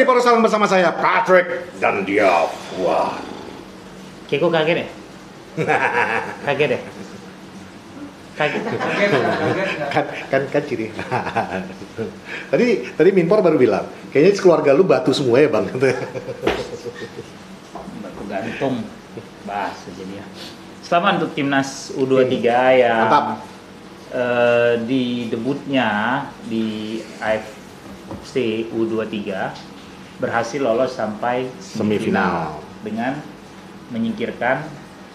ini baru salam bersama saya Patrick dan dia. Wah. Kayak gue kaget deh. Kaget deh. Kaget. Kan ciri. tadi Minpor baru bilang, kayaknya keluarga lu batu semua ya bang. Batu gantung. Bahas jadi ya. Selamat untuk timnas U23 yang di debutnya di AFC U23 berhasil lolos sampai semifinal dengan menyingkirkan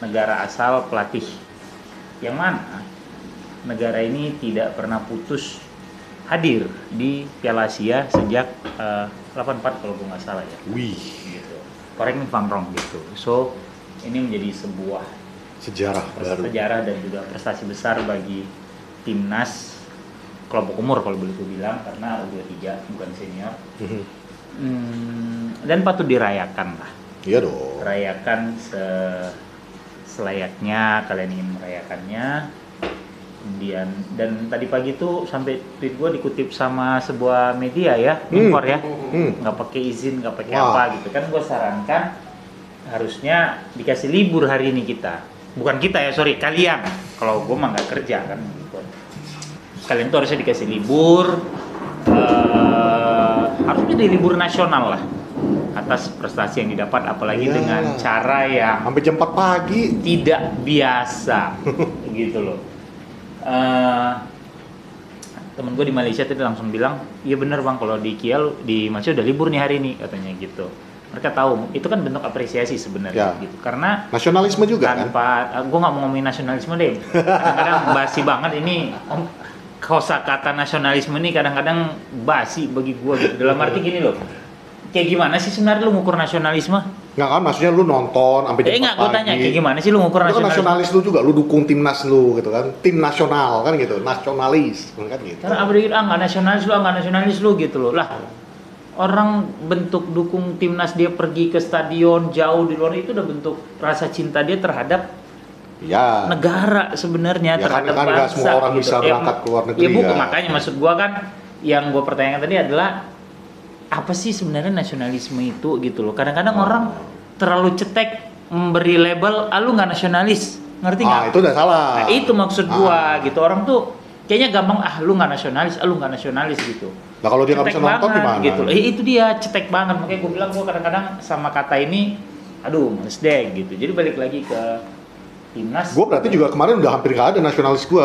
negara asal pelatih, yang mana negara ini tidak pernah putus hadir di Piala Asia sejak 84 kalau gue nggak salah ya. Wih. Gitu. Correct me if I'm wrong gitu. So ini menjadi sebuah sejarah baru. Sejarah dan juga prestasi besar bagi timnas kelompok umur kalau boleh gue bilang, karena U23 bukan senior. Dan patut dirayakan lah. Iya dong. Rayakan selayaknya kalian ingin merayakannya. Kemudian dan tadi pagi tuh sampai tweet gue dikutip sama sebuah media ya, Minpor ya, nggak pakai izin, nggak pakai apa gitu kan. Gue sarankan harusnya dikasih libur hari ini kita. Bukan kita ya, sorry, kalian. Kalau gue mah nggak kerja kan. Kalian tuh harusnya dikasih libur. Harusnya di libur nasional lah atas prestasi yang didapat, apalagi dengan cara yang sampai jam 4 pagi tidak biasa gitu loh. Temen gue di Malaysia tadi langsung bilang, iya bener bang, kalau di KL di Malaysia udah libur nih hari ini katanya gitu. Mereka tahu itu kan bentuk apresiasi sebenarnya gitu, karena nasionalisme juga tanpa, gue nggak mau ngomongin nasionalisme deh, kadang-kadang basi banget ini. Kosakata nasionalisme ini kadang-kadang basi bagi gue gitu. Dalam arti gini loh, kayak gimana sih sebenarnya lu ngukur nasionalisme? Nggak kan, maksudnya lu nonton sampai jam 4 nggak, gue tanya kayak gimana sih lu ngukur nasionalisme? Itu kan nasionalis lu juga, lu dukung timnas lu gitu kan, tim nasional kan gitu, nasionalis kan gitu. Karena apa dia nggak nasionalis lu gitu loh lah. Orang bentuk dukung timnas, dia pergi ke stadion jauh di luar, itu udah bentuk rasa cinta dia terhadap negara sebenarnya, terhadap kan bangsa. Semua orang gitu. Bisa berangkat ke luar negeri. Ya bukan, makanya maksud gua kan yang gua pertanyakan tadi adalah apa sih sebenarnya nasionalisme itu gitu loh. Kadang-kadang orang terlalu cetek memberi label, lu nggak nasionalis, ngerti nggak? Itu udah salah. Nah, itu maksud gua gitu. Orang tuh kayaknya gampang, lu nggak nasionalis gitu. Nah kalau dia nggak bisa nonton gimana? Gitu. Itu dia cetek banget. Makanya gua bilang, gua kadang-kadang sama kata ini, aduh males deh gitu. Jadi balik lagi ke timnas. Gue berarti juga kemarin udah hampir nggak ada nasionalis gue.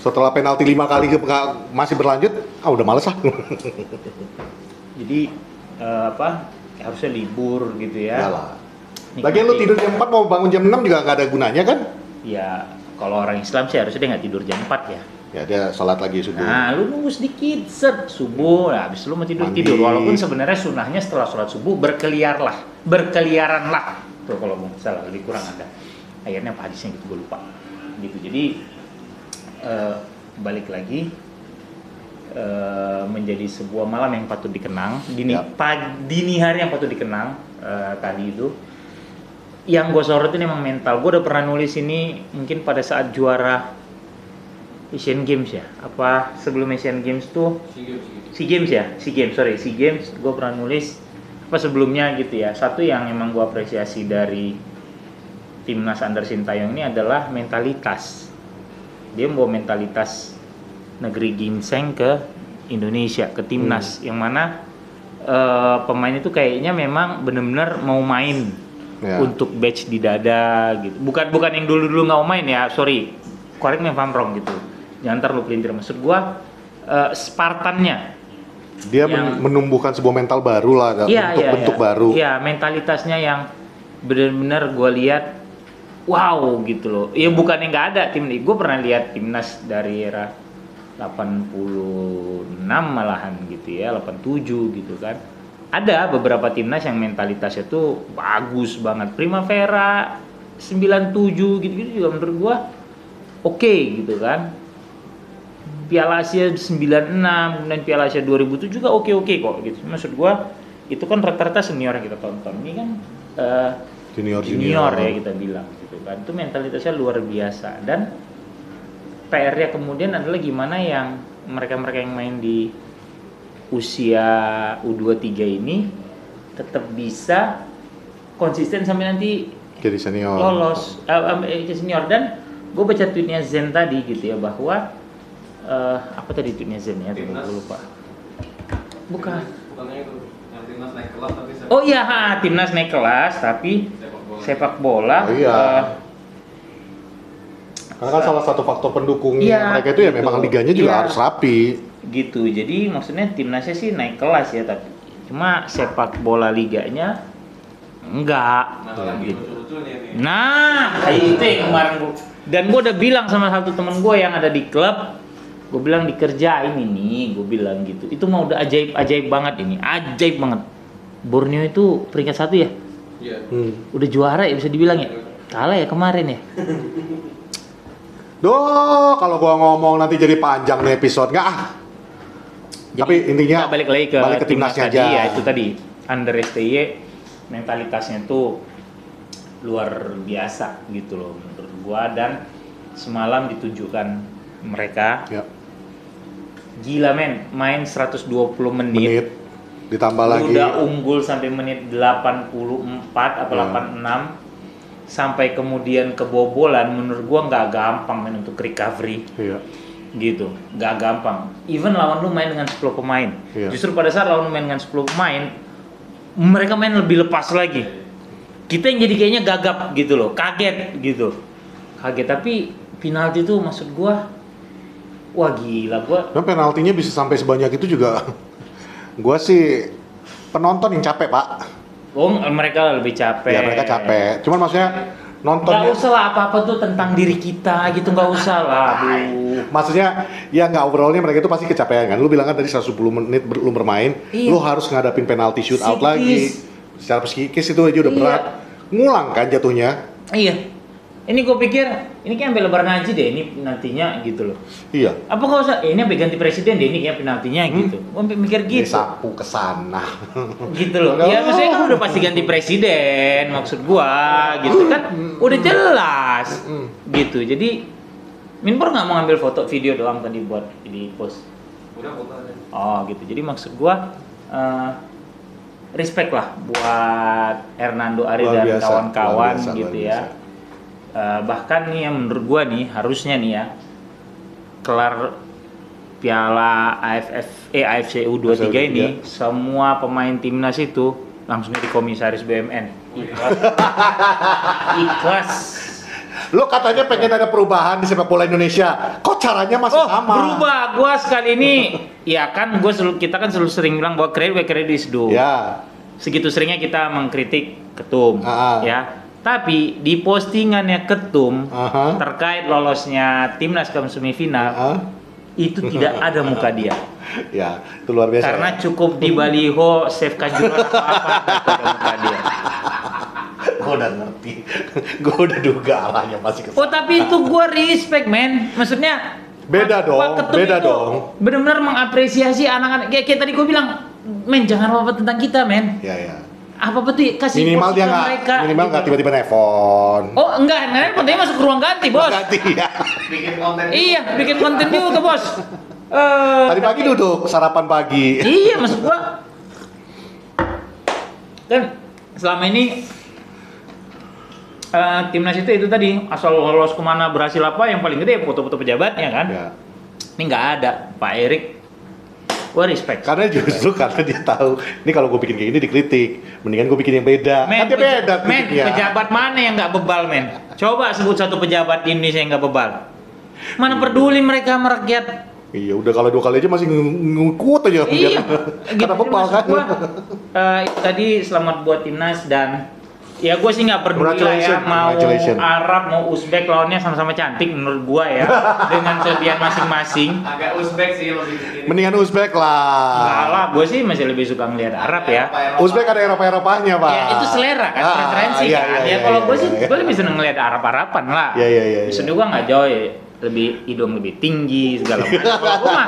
Setelah penalti 5 kali masih berlanjut, udah males lah. Jadi harusnya libur gitu ya. Lagian lu tidur jam 4 mau bangun jam 6 juga nggak ada gunanya kan? Ya kalau orang Islam sih harusnya dia nggak tidur jam 4 ya. Ya dia sholat lagi subuh. Nah lu nunggu sedikit subuh, nah habis lu mau tidur. Walaupun sebenarnya sunahnya setelah sholat subuh berkeliaranlah. Tuh kalau mau salah lebih kurang ada. Akhirnya apa hadisnya gitu, gue lupa gitu. Jadi balik lagi menjadi sebuah malam yang patut dikenang, dini hari yang patut dikenang. Tadi itu yang gue sorotin emang mental. Gue udah pernah nulis ini mungkin pada saat juara Asian Games ya, apa sebelum Asian Games tuh SEA Games gue pernah nulis apa sebelumnya gitu ya. Satu yang emang gue apresiasi dari timnas Under Sintayong ini adalah mentalitas. Dia membawa mentalitas negeri ginseng ke Indonesia, ke timnas, yang mana pemain itu kayaknya memang benar-benar mau main untuk badge di dada gitu. Bukan yang dulu-dulu nggak mau main ya, sorry, correct me if I'm wrong gitu. Jangan terlalu pelintir. Maksud gua Spartannya. Dia menumbuhkan sebuah mental baru lah, bentuk baru. Iya, mentalitasnya yang benar-benar gua lihat wow gitu loh. Ya bukan yang nggak ada tim ini. Gue pernah lihat timnas dari era 86 malahan gitu ya, 87 gitu kan. Ada beberapa timnas yang mentalitasnya tuh bagus banget. Primavera 97 gitu-gitu juga menurut gue oke gitu kan. Piala Asia 96, kemudian Piala Asia 2007 juga oke kok gitu. Maksud gue itu kan rata-rata senior yang kita tonton. Ini kan junior ya kita bilang gitu kan. Itu mentalitasnya luar biasa. Dan PR-nya kemudian adalah gimana yang mereka yang main di usia U23 ini tetap bisa konsisten sampai nanti Jadi senior. lolos senior. Dan gue baca tweetnya Zen tadi gitu ya, bahwa apa tadi tweetnya Zen ya, gue lupa. Bukannya itu yang timnas naik kelas tapi Oh iya, timnas naik kelas tapi sepak bola. Oh, iya. Karena kan salah satu faktor pendukung mereka itu ya gitu. memang liganya juga harus rapi. Gitu. Jadi maksudnya timnasnya sih naik kelas ya, tapi cuma sepak bola liganya enggak. nah lagi Gitu. lucu-lucunya nih. Nah, kayak itu yang kemarin gua. Dan gue udah bilang sama satu temen gue yang ada di klub, gue bilang dikerjain ini, gue bilang gitu. Itu mah udah ajaib banget ini, ajaib banget. Borneo itu peringkat 1 ya, Iya. udah juara ya bisa dibilang ya. Kalah ya kemarin ya. Duh, kalau gua ngomong nanti jadi panjang nih episode nggak ah. Tapi intinya kita balik lagi ke timnasnya tadi aja. ya, itu tadi under STY mentalitasnya tuh luar biasa gitu loh menurut gua. Dan semalam ditunjukkan mereka Ya, gila men, main 120 menit, ditambah lagi. udah unggul sampai menit 84 atau 86 sampai kemudian kebobolan. Menurut gua nggak gampang men untuk recovery. Iya. Gitu, nggak gampang. Even lawan lu main dengan 10 pemain, Iya. justru pada saat lawan lu main dengan 10 pemain, mereka main lebih lepas lagi. Kita yang jadi kayaknya gagap gitu loh, kaget gitu, kaget. Tapi penalti itu maksud gua, wah gila gua. Dan penaltinya bisa sampai sebanyak itu juga. Gua sih penonton yang capek, Pak. Oh, mereka lebih capek. Ya mereka capek. Cuman maksudnya Nggak nontonnya. usah lah apa-apa tuh tentang diri kita gitu, nggak usah lah. Aduh. Maksudnya ya nggak overallnya mereka itu pasti kecapean kan. Lu bilang kan tadi 110 menit lu bermain, Iya. lu harus ngadapin penalti shoot out lagi. Psikis. Secara psikis itu aja udah Iya. berat. Ngulang kan jatuhnya. Iya. Ini gue pikir ini kayak sampai lebaran aja deh ini penaltinya gitu loh. Iya. Apa nggak usah? Ini sampai ganti presiden deh ini kayak penaltinya gitu. Gue sampai mikir gitu. Disapu ke sana. Gitu loh. Ya maksudnya kan udah pasti ganti presiden maksud gua gitu kan. Udah jelas. Gitu. Jadi Minpor nggak mau ngambil foto video doang tadi buat di post. Udah foto aja. Oh gitu. Jadi maksud gua respect lah buat Hernando Ari Luar dan biasa, kawan-kawan luar biasa, gitu luar ya. biasa. Bahkan nih yang menurut gua nih harusnya nih ya kelar Piala AFC U23 ini semua pemain timnas itu langsung jadi komisaris BUMN. Ikhlas. Ikhlas. Lu katanya pengen ada perubahan di sepak bola Indonesia. Kok caranya masih sama? Berubah. Gua sekali ini ya kan kita kan selalu sering bilang bahwa credit is due. Ya. Segitu seringnya kita mengkritik ketum ya. Tapi di postingannya ketum terkait lolosnya timnas ke semifinal itu tidak ada muka dia. Ya, itu luar biasa. Karena cukup di baliho save Kanjuran apa ada muka dia. Gue udah ngerti. Gue udah duga arahnya masih ke Oh tapi itu gue respect men. Maksudnya Beda Pak dong, Ketum beda itu dong. Benar-benar mengapresiasi anak-anak. Kayak tadi gue bilang, men jangan apa-apa tentang kita men. Ya, ya. Apa-apa tuh kasih Minimal porsi dia ke nggak, mereka. minimal nggak tiba-tiba nelfon. Oh enggak, nanti masuk ke ruang ganti bos. Ganti ya. Bikin konten. Iya, bikin konten juga bos. Tadi pagi duduk sarapan pagi. Iya, maksud gua kan selama ini timnas itu tadi asal lolos kemana berhasil apa yang paling gede foto-foto pejabatnya kan. Ya. Ini nggak ada Pak Erik. Gua respect. Karena justru karena dia tahu, ini kalau gue bikin kayak gini dikritik, mendingan gue bikin yang beda. Kan dia beda men, kritiknya. pejabat mana yang nggak bebal men? Coba sebut satu pejabat di Indonesia yang nggak bebal. Mana peduli mereka sama rakyat? Iya, udah kalau 2 kali aja masih ngikut aja. Iya, Karena gitu, bebal maksud kan. gua, itu tadi selamat buat timnas dan ya gue sih nggak peduli lah ya mau Arab mau Uzbek lawannya sama-sama cantik menurut gua ya dengan kelebihan masing-masing. Agak Uzbek sih lebih bikin. Mendingan Uzbek lah. Enggak lah, gue sih masih lebih suka ngelihat Arab ya. Uzbek ada Eropa-Eropanya, Pak. Ya itu selera kan, preferensi iya, kan. iya, Ya iya, kalau gue iya, sih iya. gue lebih seneng ngelihat Arab-Araban lah. Iya, iya, iya. Maksudnya gue nggak jauh ya, lebih hidung lebih tinggi segala macam. Kalau gue mah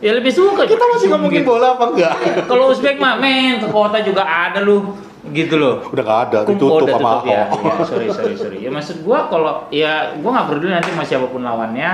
ya lebih suka. Kita masih ngomongin bola apa enggak? Kalau Uzbek mah men ke kota juga ada lu gitu loh. Udah nggak ada, Kumpul ditutup udah sama tutup ya. Ahok. Ya, sorry. Ya maksud gua kalau ya gua nggak peduli nanti mau siapapun lawannya,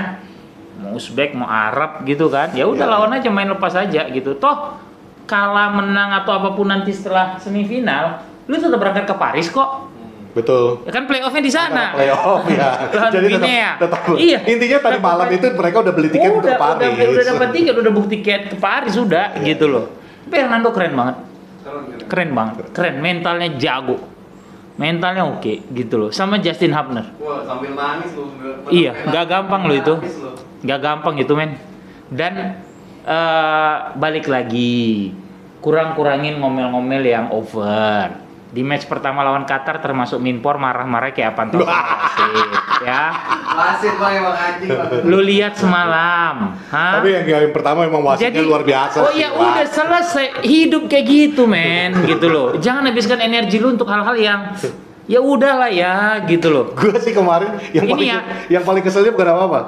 mau Uzbek, mau Arab gitu kan. Ya udah Ya. lawan aja, main lepas aja gitu. Toh kalah menang atau apapun nanti setelah semifinal, lu tetap berangkat ke Paris kok. Betul. Ya kan playoff-nya di sana. Playoff ya. Lawan Jadi Guinea. tetap. Iya. Intinya tadi malam itu mereka udah beli tiket untuk Paris. Udah dapat tiket, udah bukti tiket ke Paris udah Iya, gitu loh. Tapi Hernando keren banget. Keren. Keren banget. Keren, mentalnya jago. Mentalnya oke gitu loh. Sama Justin Hubner. Wah, sambil nangis lu. Iya, nggak gampang loh itu. Nangis lu. Nggak gampang itu men. Dan balik lagi, kurang-kurangin ngomel-ngomel yang over. Di match pertama lawan Qatar termasuk Minpor marah-marah kayak pantau wasit, ya. Wasit Bang emang anjing Bang. Lu lihat semalam, hah? Tapi yang pertama emang wasitnya luar biasa. Oh sih, ya Wak. udah selesai, hidup kayak gitu men, gitu loh. Jangan habiskan energi lu untuk hal-hal yang ya udahlah ya, gitu loh. Gue sih kemarin yang Ini paling ya. yang paling keselnya bukan apa-apa.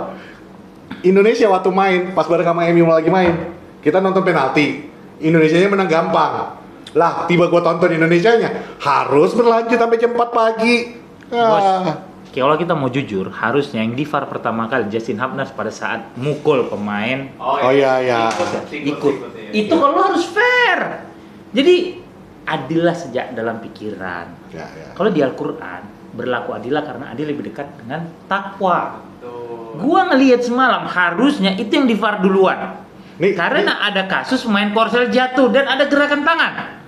Indonesia waktu main, pas bareng sama MU lagi main, kita nonton penalti. Indonesianya menang gampang. Lah, tiba gua tonton Indonesianya harus berlanjut sampai jam 4 pagi. Bos, Ah. kalau kita mau jujur, harusnya yang di VAR pertama kali Justin Hubner pada saat mukul pemain Oh iya, iya. ikut. ya. Itu kalau harus fair. Jadi adillah sejak dalam pikiran. Ya, ya. Kalau di Al-Qur'an berlaku adillah karena adil lebih dekat dengan takwa. Tuh. Gua ngelihat semalam harusnya itu yang di VAR duluan. Nih, Karena ada kasus pemain Korsel jatuh dan ada gerakan tangan.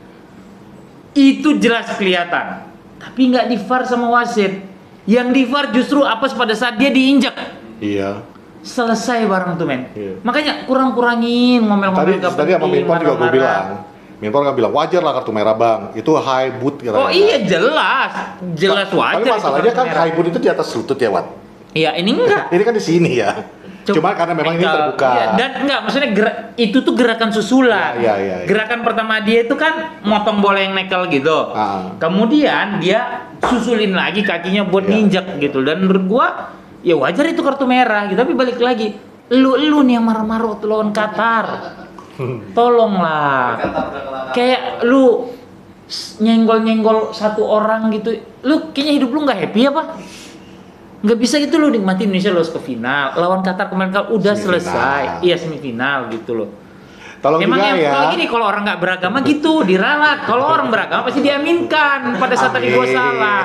Itu jelas kelihatan. Tapi nggak di VAR sama wasit. Yang di VAR justru apes pada saat dia diinjak. iya. Selesai bareng tuh men. Iya. Makanya kurang-kurangin ngomel-ngomel nggak Tadi sama penting, Minpor juga gue marah-marah. bilang. Minpor kan bilang wajar lah kartu merah bang. Itu high boot katanya. Oh iya jelas. Jelas wajar. Tapi itu masalahnya kartu kan merah. high boot itu di atas lutut ya, Wat. Iya ini enggak. Ini kan di sini ya. Cuma karena memang ini terbuka. Iya, dan enggak, maksudnya itu tuh gerakan susulan. Iya. Gerakan pertama dia itu kan motong bola yang nekel gitu. Ah. Kemudian dia susulin lagi kakinya buat Iya. ninjak gitu. Dan menurut gua ya wajar itu kartu merah gitu. Tapi balik lagi, lu nih yang marah-marah waktu lawan Qatar. Tolonglah. Kata udah kelakar. Kayak lu nyenggol-nyenggol satu orang gitu. Lu kayaknya hidup lu nggak happy apa? Nggak bisa gitu loh nikmati Indonesia lolos ke final. Lawan Qatar kemarin kan udah Semifinal. selesai. Iya semifinal gitu loh. Tolong Emang juga yang ya. kalau gini kalau orang nggak beragama gitu diralat. Kalau orang beragama pasti diaminkan pada saat tadi gua Amin. salah.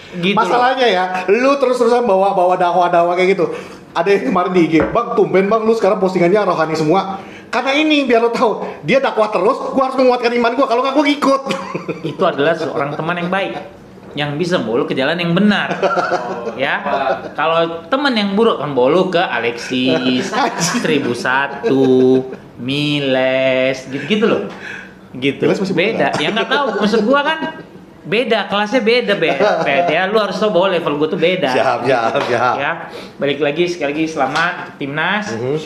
Gitu. Masalahnya ya, lu terus-terusan bawa dakwah-dakwah kayak gitu. Ada yang kemarin di IG, bang tumben bang lu sekarang postingannya rohani semua. Karena ini biar lo tahu, dia dakwah terus, gua harus menguatkan iman gua. Kalau nggak gua ikut. Itu adalah seorang teman yang baik yang bisa bawa lu ke jalan yang benar. Ya. Kalau teman yang buruk kan bawa lu ke Alexis, 1001, Miles, gitu-gitu loh. Gitu. Miles masih Beda. buka? Yang nggak tahu maksud gua kan beda, kelasnya beda, ya. Lu harus tahu bahwa level gua tuh beda. Siap. Ya. Balik lagi sekali lagi selamat timnas. Mhm.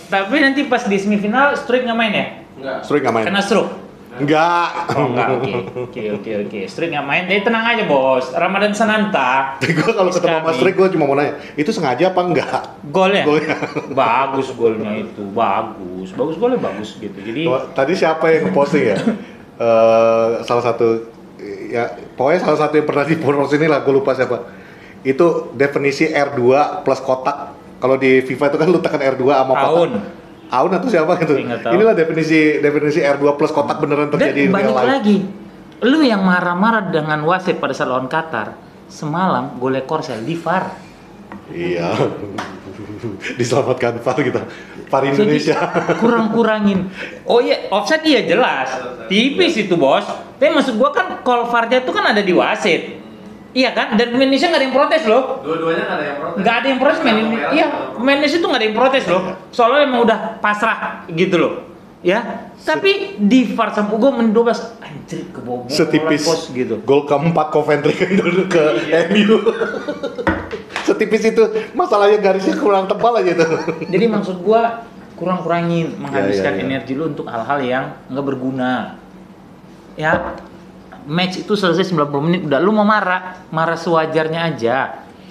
Tapi nanti pas di semifinal Struik nggak main ya? Enggak. Sering nggak main? Kena stroke. Enggak. Oh enggak, oke. Struik nggak main, jadi tenang aja bos. Ramadan Sananta. Gue kalau ketemu Mas Rick, gue cuma mau nanya, itu sengaja apa enggak? Golnya? Golnya. Bagus golnya itu, bagus golnya bagus gitu. Jadi Tadi siapa yang posting ya? Salah satu, ya pokoknya salah satu yang pernah di post ini lah, gue lupa siapa. Itu definisi R2 plus kotak. Kalau di FIFA itu kan lu tekan R2 sama kotak. Aun atau siapa gitu. Nggak tahu. Inilah definisi R2 plus kotak beneran terjadi dan di balik real life. lagi, lu yang marah-marah dengan wasit pada saat lawan Qatar, semalam golnya Korsel di VAR. Iya. Diselamatkan VAR kita. VAR Jadi Indonesia. kurang-kurangin. Oh iya, offside iya jelas. Tipis itu bos. Tapi maksud gua kan call VAR-nya itu kan ada di wasit. Iya kan? Dan pemain Indonesia nggak ada yang protes loh. Dua-duanya nggak ada yang protes. Nggak ada yang protes pemain Indonesia. Iya, pemain Indonesia itu nggak ada yang protes loh. Soalnya emang udah pasrah gitu loh. Ya, tapi di VAR sama gua men 12 anjir kebobolan Setipis pos gitu. gol keempat Coventry kan dulu ke Iya. MU. Setipis itu, masalahnya garisnya kurang tebal aja tuh. Jadi maksud gua kurang-kurangin menghabiskan Ya. energi lu untuk hal-hal yang nggak berguna. Ya, match itu selesai 90 menit udah lu mau marah sewajarnya aja.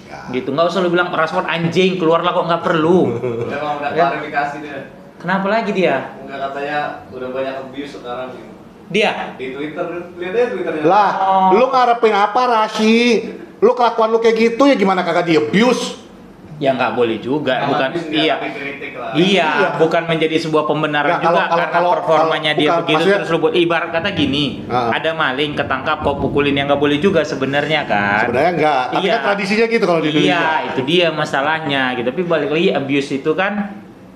Ya. Gitu, nggak usah lu bilang Rashford anjing keluarlah kok nggak perlu. Udah Ya. klarifikasi dia. Kenapa lagi dia? Enggak katanya udah banyak abuse sekarang gitu. Dia Di Twitter, lihat aja Twitternya. Lah, Oh. lu ngarepin apa Rashi? Lu kelakuan lu kayak gitu ya gimana kagak di abuse? Ya nggak boleh juga, Nah, bukan habis nggak iya. tapi kritik lah. Iya, bukan menjadi sebuah pembenaran Nggak, juga kalau- karena kalau- performanya kalau- dia bukan, begitu maksudnya- terus lu buat ibarat kata gini, ada maling ketangkap kok pukulin yang nggak boleh juga sebenarnya kan. Sebenarnya enggak, tapi Iya. kan tradisinya gitu kalau di Indonesia. Iya, itu dia masalahnya gitu. Tapi balik lagi abuse itu kan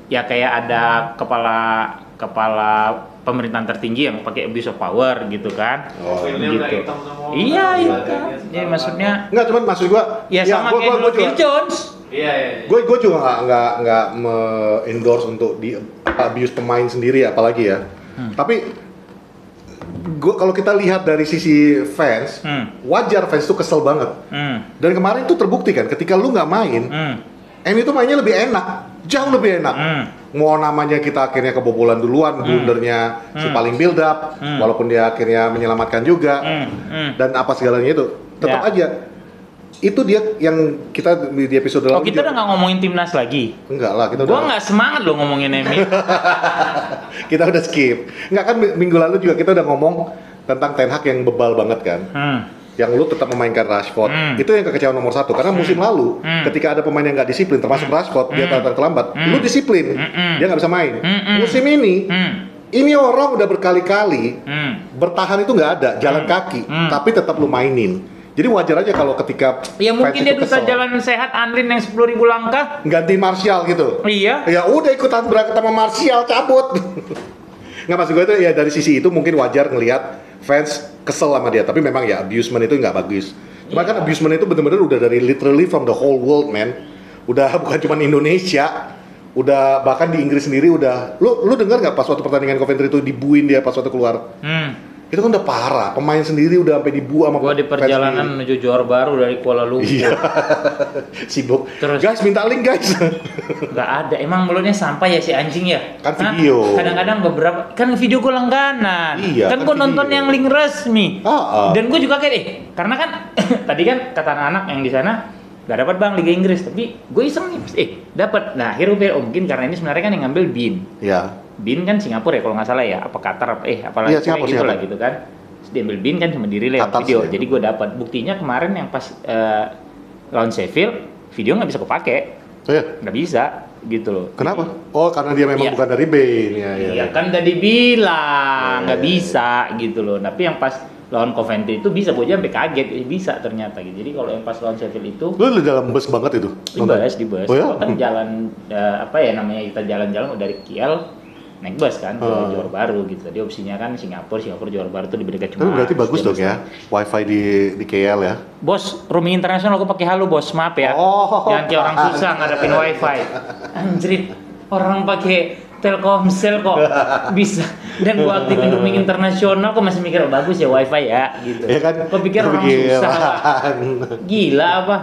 ya kayak ada kepala pemerintahan tertinggi yang pakai abuse of power gitu kan. Oh, Filmnya udah gitu. hitam semua. Iya, Udah iya ada kan. dia Jadi segala maksudnya Enggak, cuman maksud gua ya sama kayak dulu Phil Jones. Iya. gue juga nggak endorse untuk di abuse pemain sendiri apalagi ya. Tapi gua kalau kita lihat dari sisi fans, wajar fans tuh kesel banget. Dan kemarin tuh terbukti kan, ketika lu nggak main, MU itu mainnya lebih enak, jauh lebih enak. Mau namanya kita akhirnya kebobolan duluan, blundernya si paling build up, walaupun dia akhirnya menyelamatkan juga, dan apa segalanya itu, tetap Ya. aja. Itu dia yang kita di episode Oh, lalu kita juga- udah nggak ngomongin timnas lagi. enggak lah, kita Gua udah nggak semangat loh ngomongin MU. kita udah skip. Enggak kan minggu lalu juga kita udah ngomong tentang Ten Hag yang bebal banget kan. Yang lu tetap memainkan Rashford. Itu yang kekecewaan nomor satu. Karena musim lalu ketika ada pemain yang nggak disiplin, termasuk Rashford, dia datang terlambat, lu disiplin, dia nggak bisa main. Musim ini orang udah berkali-kali bertahan itu nggak ada, jalan kaki, tapi tetap lu mainin. Jadi wajar aja kalau ketika Ya mungkin fans dia itu bisa kesel. jalan sehat Anlin yang 10.000 langkah. Gantiin Martial gitu. Iya. Ya udah ikutan berangkat sama Martial, cabut. Nggak, maksud gue itu ya dari sisi itu mungkin wajar ngelihat fans kesel sama dia, tapi memang ya abusement itu nggak bagus. Cuma kan abusement itu bener-bener udah dari literally from the whole world, man. Udah bukan cuma Indonesia, udah bahkan di Inggris sendiri udah. Lu dengar nggak pas waktu pertandingan Coventry itu dibuin dia pas waktu keluar? Itu kan udah parah, pemain sendiri udah sampai dibu sama Gua di fans perjalanan sendiri. menuju Johor Baru dari Kuala Lumpur. Iya. Sibuk. Terus- Guys, minta link guys. Nggak ada. Emang mulutnya sampah ya si anjing ya? Kan Hah? video. Kadang-kadang beberapa kan video gue langganan. Iya, kan kan gue nonton video. yang link resmi. Dan gue juga kayak karena kan tadi kan kata anak-anak yang di sana nggak dapat bang Liga Inggris, tapi gue iseng nih, dapat. Nah akhirnya gue pikir, oh mungkin karena ini sebenarnya kan yang ngambil BIN. Ya. BIN kan Singapura ya kalau nggak salah ya, apa Qatar, apalagi Iya, Singapura, gitu lah Singapura. gitu kan. Terus dia ambil BIN kan cuma diri yang Qatar video, sih. jadi gue dapat. Buktinya kemarin yang pas lawan Sheffield, video nggak bisa kepake, Oh ya. nggak bisa gitu loh. Kenapa? Oh, karena dia memang Iya. bukan dari Bain. Ya, Iya kan tadi bilang nggak Iya, iya. bisa gitu loh. Tapi yang pas lawan Coventry itu bisa, gue aja sampai kaget bisa ternyata gitu. Jadi kalau yang pas lawan Sheffield itu Lu di dalam bus banget itu? di bus. Oh ya? Gua kan jalan apa ya namanya, kita jalan-jalan dari KL naik bus kan ke Johor Baru gitu. Tadi opsinya kan Singapura Johor Baru tuh lebih dekat Tapi cuma. berarti bagus dong ya, wifi di KL ya? Bos, roaming internasional aku pakai halo bos, maaf ya. Oh, Jangan kayak orang susah ngadepin wifi. Anjrit, orang pakai Telkomsel kok bisa, dan gua aktifin roaming internasional kok masih mikir, oh, bagus ya wifi ya gitu. Iya kan? Kok pikir orang Kepikiran. susah. Gila apa?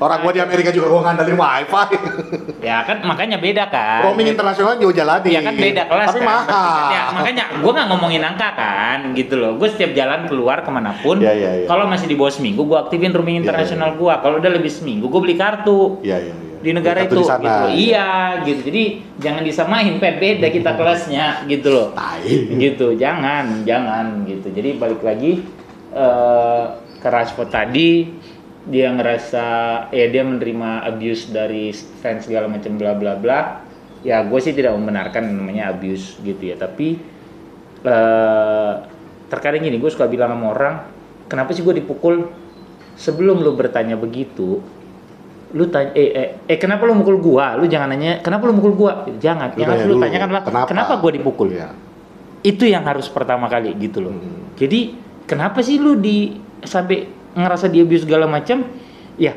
Orang gua di Amerika juga gua ngandalin wifi. Ya kan makanya beda kan. Roaming internasional juga jalani. Ya kan beda kelas Tapi kan. mahal. Ya makanya gue nggak ngomongin angka kan gitu loh. Gue setiap jalan keluar kemanapun, Ya. kalau masih di bawah seminggu gue aktifin roaming Ya, internasional gue. Kalau udah lebih seminggu gue beli kartu Iya. di negara Kartu itu. di sana, Gitu loh. Iya gitu. Jadi jangan disamain, beda kita kelasnya gitu loh. Tai. Gitu, jangan gitu. Jadi balik lagi ke Rashford tadi, dia ngerasa ya dia menerima abuse dari fans segala macam bla bla bla. Ya gue sih tidak membenarkan namanya abuse gitu ya, tapi terkadang gini, gue suka bilang sama orang, kenapa sih gue dipukul? Sebelum lu bertanya begitu, lu tanya kenapa lu mukul gua? Lu jangan nanya kenapa lu mukul gua. Jangan, yang harus lu tanyakan adalah kenapa gua dipukul. Ya. Itu yang harus pertama kali gitu loh. Jadi kenapa sih lu sampai ngerasa di abuse segala macam? Ya,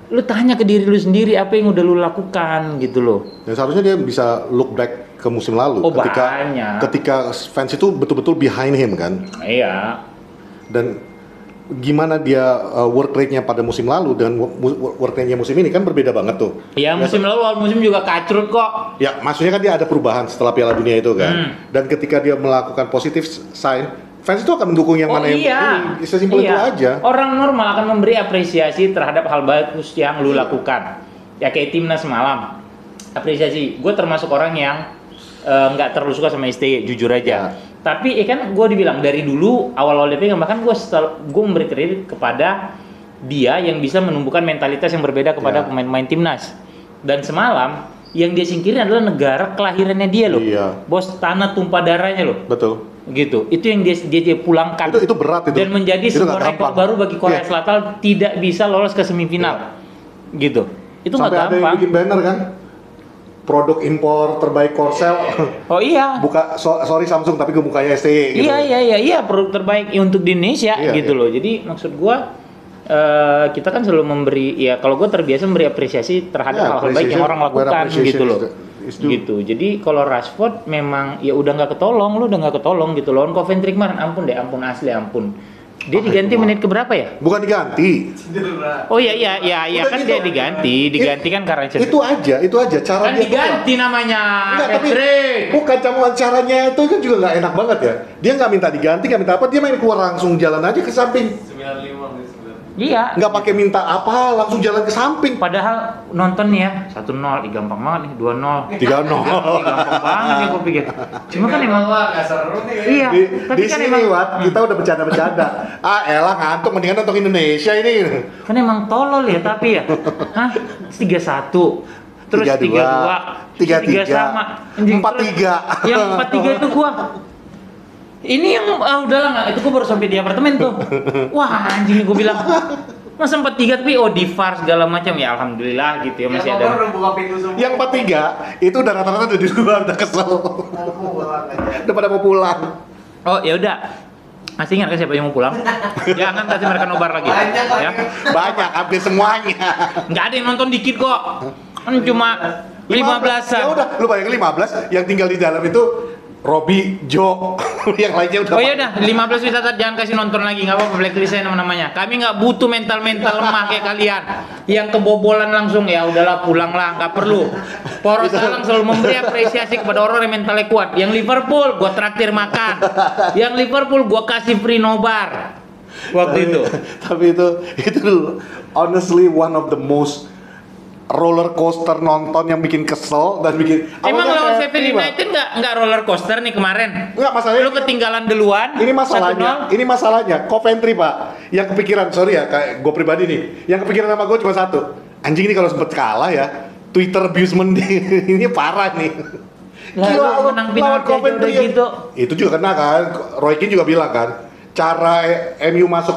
lu tanya ke diri lu sendiri apa yang udah lu lakukan gitu loh. Dan seharusnya dia bisa look back ke musim lalu Oh, ketika banyak. ketika fans itu betul-betul behind him kan. Iya. Dan gimana dia work rate-nya pada musim lalu dan work rate-nya musim ini kan berbeda banget tuh. Ya musim lalu awal musim juga kacrut kok. Ya, maksudnya kan dia ada perubahan setelah Piala Dunia itu kan. Dan ketika dia melakukan positive sign, fans itu akan mendukung yang mana yang ini. Sesimpel itu aja. Orang normal akan memberi apresiasi terhadap hal bagus yang lu lakukan. Ya kayak timnas semalam. Apresiasi. Gue termasuk orang yang nggak terlalu suka sama STY, jujur aja. Ya. Tapi kan gue dibilang dari dulu awal-awal dia pegang, bahkan gue memberi kredit kepada dia yang bisa menumbuhkan mentalitas yang berbeda kepada pemain-pemain timnas. Dan semalam yang dia singkirin adalah negara kelahirannya dia loh. Iya. Bos, tanah tumpah darahnya loh. Betul. Gitu. Itu yang dia pulangkan. Itu berat itu. Dan menjadi Itu sebuah nggak rekor gampang. baru bagi Korea Iya. Selatan tidak bisa lolos ke semifinal. Gitu. Itu nggak Sampai ada yang gampang. bikin banner kan? Produk impor terbaik Korsel. Oh iya. Buka sorry Samsung tapi gue bukanya STY gitu. Iya, produk terbaik untuk di Indonesia Iya, gitu iya. loh. Jadi maksud gua kita kan selalu memberi, ya kalau gua terbiasa memberi apresiasi terhadap Ya, hal-hal baik yang orang where lakukan appreciation gitu loh. is due. Gitu. Jadi kalau Rashford memang ya udah nggak ketolong, lu udah nggak ketolong gitu loh. Coventry kemarin ampun deh, ampun asli ampun. Dia diganti menit ke berapa ya? Bukan diganti. Cedera. Oh iya Udah kan gitu. dia diganti kan karena cedera. Itu aja cara Kan dia diganti namanya. Enggak, tapi Patrick. bukan caranya itu kan juga nggak enak banget ya. Dia nggak minta diganti, nggak minta apa, dia main keluar langsung jalan aja ke samping. 95 menit 9. Iya. Nggak pakai minta apa, langsung jalan ke samping. Padahal nonton nih ya 1-0, gampang banget nih 2-0. 3-0. Gampang banget ya gue pikir. Cuma kan emang nggak seru nih. iya, Di, tapi di kan sini emang Wat, kita udah bercanda-bercanda. Elah ngantuk, mendingan nonton Indonesia ini. kan emang tolol ya tapi ya. Hah? 3-1. Terus 3-2, 3-3, sama. Anjing, 4-3. terus Yang 4-3 itu gua. Ini yang udahlah nggak, itu gua baru sampai di apartemen tuh. Wah, anjing nih gua bilang. Masa 4-3 tapi di VAR segala macam ya alhamdulillah gitu ya masih Yang ada. udah buka pintu semua. Yang 4-3 itu udah rata-rata udah di luar, udah kesel. Udah pada mau pulang. Oh, ya udah. Masih ingat kan siapa yang mau pulang? Jangan kasih mereka nobar lagi. Banyak Ya. Banyak, hampir semuanya. Nggak ada yang nonton dikit kok. Kan cuma 15-an. Ya udah, lu bayangin 15 yang tinggal di dalam itu Robi, Jo, yang lainnya udah. Oh iya udah, 15 wisata jangan kasih nonton lagi, nggak apa-apa, blacklist saya namanya. Kami nggak butuh mental lemah kayak kalian. Yang kebobolan langsung ya udahlah pulanglah, nggak perlu. Poros Salang selalu memberi apresiasi kepada orang yang mentalnya kuat. Yang Liverpool gua traktir makan. Yang Liverpool gua kasih free nobar. Waktu itu. Tapi itu honestly one of the most roller coaster nonton yang bikin kesel dan bikin. Emang awalnya lawan happy, Sheffield Bang. United nggak roller coaster nih kemarin? Enggak, masalahnya Lu ketinggalan duluan. Ini masalahnya, 1-0. ini masalahnya Coventry Pak. Yang kepikiran, sorry ya, kayak gue pribadi nih, yang kepikiran sama gue cuma satu. Anjing ini kalau sempet kalah ya, Twitter abusement ini parah nih. Lah, Gila, lu menang penalti aja udah yang- gitu. Itu juga kena kan, Roy Keane juga bilang kan, cara MU masuk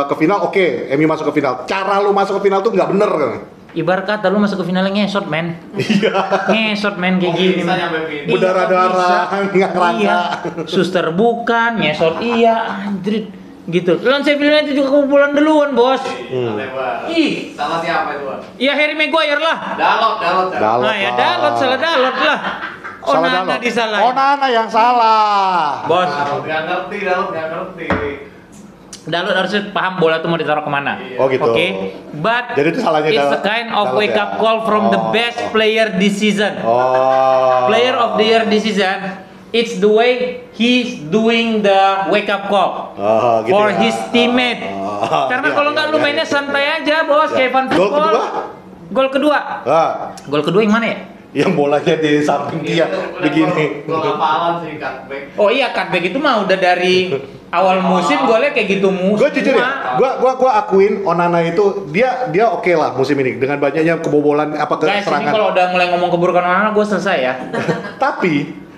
ke final, oke, MU masuk ke final. Cara lu masuk ke final tuh nggak bener kan? Ibarat kata lu masuk ke finalnya ngesot men. Iya. Ngesot men kayak gini. Bisa men. nyampe final. Iya, Berdarah-darah, bisa. nggak kerangka. Iya. Suster bukan, ngesot iya, anjrit. Gitu. Lawan Sheffield United juga kebobolan duluan, Bos. Aneh banget. Ih. Salah siapa itu, Bang? Ya Harry Maguire lah. Dalot. Dalot. Nah, ya lah. Dalot salah Dalot lah. Salah Onana Dalot. disalahin. Onana yang salah. Bos, Dalot nggak ngerti. Dalot harusnya paham bola tuh mau ditaruh kemana. Oh gitu. Oke, but Jadi itu salahnya it's a Dalot- kind of Dalot wake ya? up call from the Oh. best player this season. Oh. Player of the year this season. It's the way he's doing the wake up call Oh, gitu for ya. his teammate. Oh, Karena iya, kalau iya, nggak lu iya, mainnya iya. santai aja, Bos, Ya. kayak Van Gol Football. kedua? Gol kedua. Ah, Gol kedua yang mana ya? yang bolanya di samping dia begini. Gol apalan sih cutback. Oh iya, cutback itu mah udah dari awal musim golnya kayak gitu Gue jujur ya, gue akuin Onana itu dia oke lah musim ini dengan banyaknya kebobolan apa Guys, ini keserangan. kalau udah mulai ngomong keburukan orang, gue selesai ya.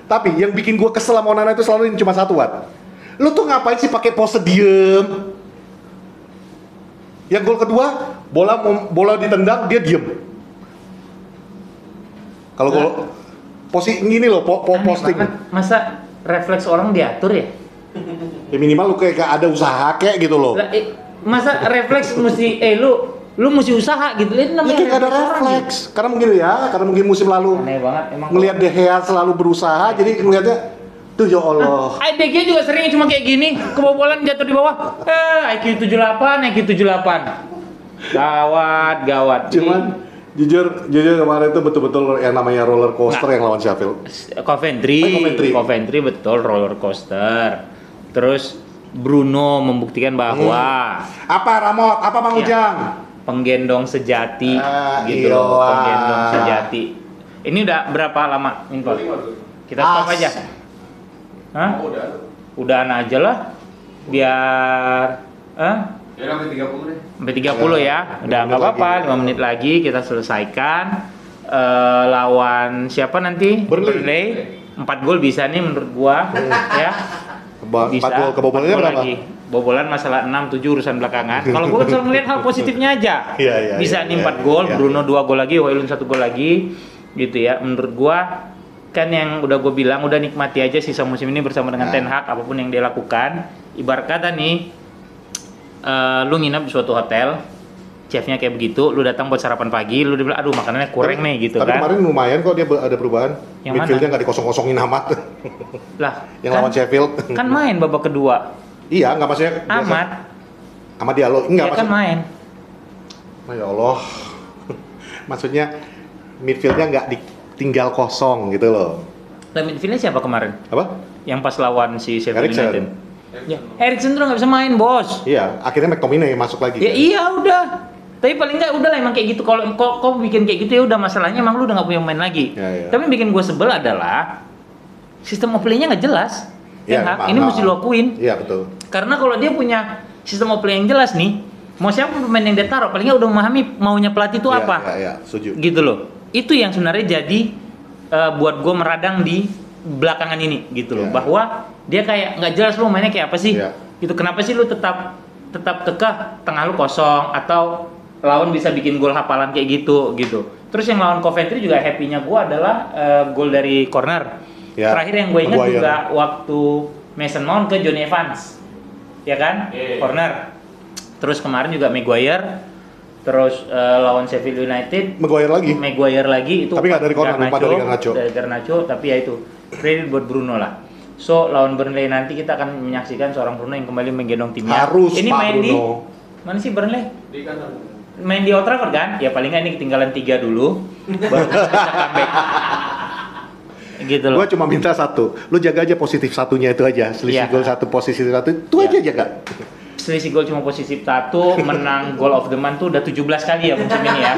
Tapi yang bikin gue kesel sama Onana itu selalu cuma satu, Wat. Lu tuh ngapain sih pakai pose diem? Yang gol kedua, bola ditendang dia diem. Kalau gol posisi gini loh, Aneh posting. banget. Masa refleks orang diatur ya? Ya minimal lu kayak gak ada usaha kayak gitu loh. Lah, masa refleks mesti lu mesti usaha gitu. Ini Ya namanya kayak gak ada orang refleks. Karena mungkin musim gitu. lalu Aneh banget emang. ngelihat De Gea selalu berusaha, jadi ngelihatnya tuh ya Allah. IDG juga sering cuma kayak gini, kebobolan jatuh di bawah. IQ 78. Gawat. Cuman jujur kemarin itu betul-betul yang namanya roller coaster yang lawan Sheffield. Coventry betul roller coaster. Terus Bruno membuktikan bahwa Apa Ramot? Apa Mang Ya. Ujang? penggendong sejati gitu iyalah. loh, penggendong sejati. Ini udah berapa lama info? Kita stop aja. Hah? Udahan aja lah. Biar Ya sampai 30 deh. sampai 30 ya. Udah nggak apa-apa, 5 menit lagi kita selesaikan. lawan siapa nanti? Burnley. 4 gol bisa nih menurut gua ya. 4 gol kebobolannya berapa? Bobolan masalah 6 7 urusan belakangan. Kalau gua kan selalu melihat hal positifnya aja. Iya, Bisa nih 4 iya, gol, iya. Bruno 2 gol lagi, Højlund 1 gol lagi gitu ya. Menurut gua kan yang udah gue bilang, udah nikmati aja sisa musim ini bersama dengan Ten Hag, apapun yang dia lakukan. Ibarat kata nih, lu nginep di suatu hotel, chefnya kayak begitu, lu datang buat sarapan pagi, lu bilang aduh makanannya kurang nih gitu tapi kan. kemarin lumayan kok dia ada perubahan. Yang Midfieldnya mana? nggak dikosong-kosongin amat. Lah, Yang kan, lawan Sheffield. kan main babak kedua. Iya, nggak maksudnya. biasa. Amat, Sama Diallo, enggak dia kan main. Ya Allah. Maksudnya midfieldnya nggak ditinggal kosong gitu loh. Lah midfieldnya siapa kemarin? Apa? Yang pas lawan si Sheffield Eriksen. United. Ya, Eriksen tuh nggak bisa main bos. Iya, akhirnya McTominay masuk lagi. Ya iya udah. Tapi paling nggak udah lah emang kayak gitu. Kalau kau bikin kayak gitu ya udah, masalahnya emang lu udah nggak punya main lagi. Ya, ya. Tapi yang bikin gue sebel adalah sistem of play-nya nggak jelas. Iya, Ten Hag, emang. ini mesti lo akuin. Iya, betul. Karena kalau dia punya sistem of play yang jelas nih, mau siapa pemain yang dia taruh, paling nggak udah memahami maunya pelatih itu Iya, apa. Iya, setuju. Gitu loh. Itu yang sebenarnya jadi buat gue meradang di belakangan ini gitu loh. Iya. Bahwa dia kayak nggak jelas lu mainnya kayak apa sih. Iya. Gitu. Kenapa sih lu tetap kekeh tengah lu kosong, atau lawan bisa bikin gol hafalan kayak gitu gitu. Terus yang lawan Coventry juga happy-nya gue adalah gol dari corner. Ya, Terakhir yang gue ingat Maguire. juga waktu Mason Mount ke Johnny Evans, ya kan, Iya. corner. Terus kemarin juga Maguire. Terus lawan Sheffield United, Maguire lagi. itu Tapi nggak dari corner, lupa dari Garnacho. Dari Garnacho, tapi ya itu kredit buat Bruno lah. So lawan Burnley nanti kita akan menyaksikan seorang Bruno yang kembali menggendong timnya. Harus, Ini Pak main Bruno. di mana sih Burnley? Di kanan. Main di Old Trafford kan? Ya paling nggak ini ketinggalan 3 dulu, baru bisa comeback. Gitu loh. Gua cuma minta satu, lu jaga aja positif satunya itu aja, selisih Iya. gol satu, posisi satu, itu Iya. aja jaga. Selisih gol cuma posisi 1, menang goal of the month tuh udah 17 kali ya musim ini ya.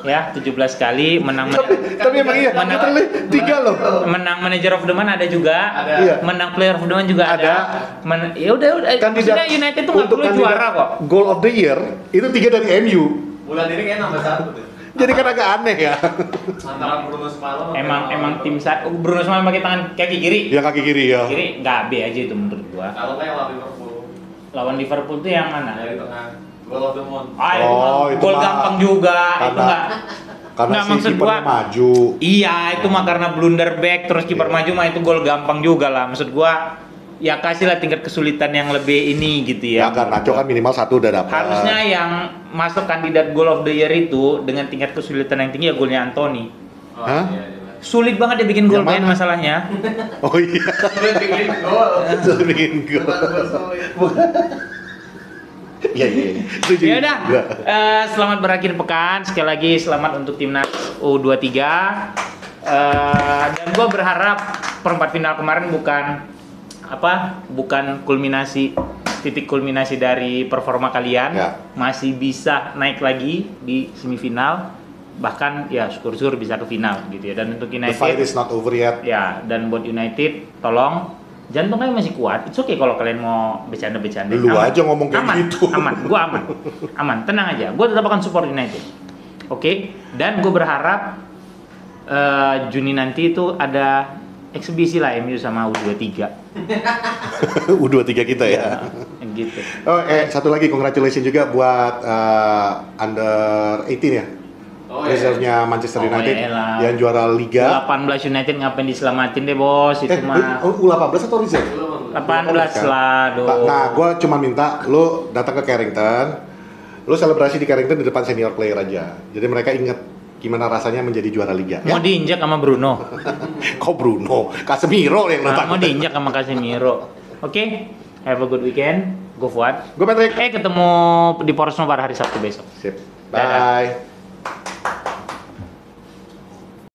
Ya, 17 kali menang Tapi emang iya, Menang- literally 3 loh. menang manager of the month ada juga. Ada. Iya. Menang player of the month juga ada. Ada. Ya udah maksudnya United tuh nggak untuk perlu juara kok. Goal of the year itu 3 dari MU. Bulan ini kayak nambah 1 deh. Jadi kan agak aneh ya. Antara Bruno semalam sama Emang tim Bruno semalam pakai tangan kaki kiri. Yang kaki kiri ya. Kiri nggak B aja itu menurut gua. kalau kayak lawan Liverpool Lawan Liverpool tuh yang mana? dari tengah goal of the month. Ah, Oh, itu itu gol mah gampang juga. Itu karena- nggak. Karena Nggak, si maksud kipernya gua- maju. Iya, itu mah karena blunder back terus kiper Iya. maju mah itu gol gampang juga lah. Maksud gua ya kasihlah tingkat kesulitan yang lebih ini gitu Ya ya. Garnacho kan minimal 1 udah dapat. Harusnya yang masuk kandidat goal of the year itu dengan tingkat kesulitan yang tinggi ya golnya Anthony. Oh, Hah? iya, iya. Sulit banget dia bikin gol, Yang main mana? masalahnya. Oh iya. Sulit bikin gol. Sulit bikin gol. Bukan gol sulit. Iya iya. Setuju. Ya udah, Gua. selamat berakhir pekan. Sekali lagi selamat untuk timnas U23. Dan gue berharap perempat final kemarin bukan kulminasi, titik kulminasi dari performa kalian. Ya. Masih bisa naik lagi di semifinal, bahkan ya syukur-syukur bisa ke final gitu ya. Dan untuk The fight United is not over yet. ya, dan buat United tolong jantungnya masih kuat. It's okay kalau kalian mau bercanda-bercanda. Lu Aman. aja ngomong kayak aman, gitu. Aman, gua aman. Aman, tenang aja. Gua tetap akan support United. Oke, dan gue berharap Juni nanti itu ada eksebisi lah MU sama U23. U23 kita ya. Gitu. Oh, satu lagi congratulations juga buat under 18 ya. Oh, iya. Reserve-nya Manchester Oh, United elah. yang juara Liga. 18 United ngapain diselamatin deh bos, itu mah. U18 atau reserve? 18 lah, doh. Nah, gue cuma minta lu datang ke Carrington, lu selebrasi di Carrington di depan senior player aja. Jadi mereka inget gimana rasanya menjadi juara Liga. Mau diinjak sama Bruno. Kok Bruno? Casemiro yang Mau datang. diinjak sama Casemiro. Oke, have a good weekend. Go Fuad. Gue Patrick. Ketemu di Poros Nobar hari Sabtu besok. Sip. Dadah. Bye.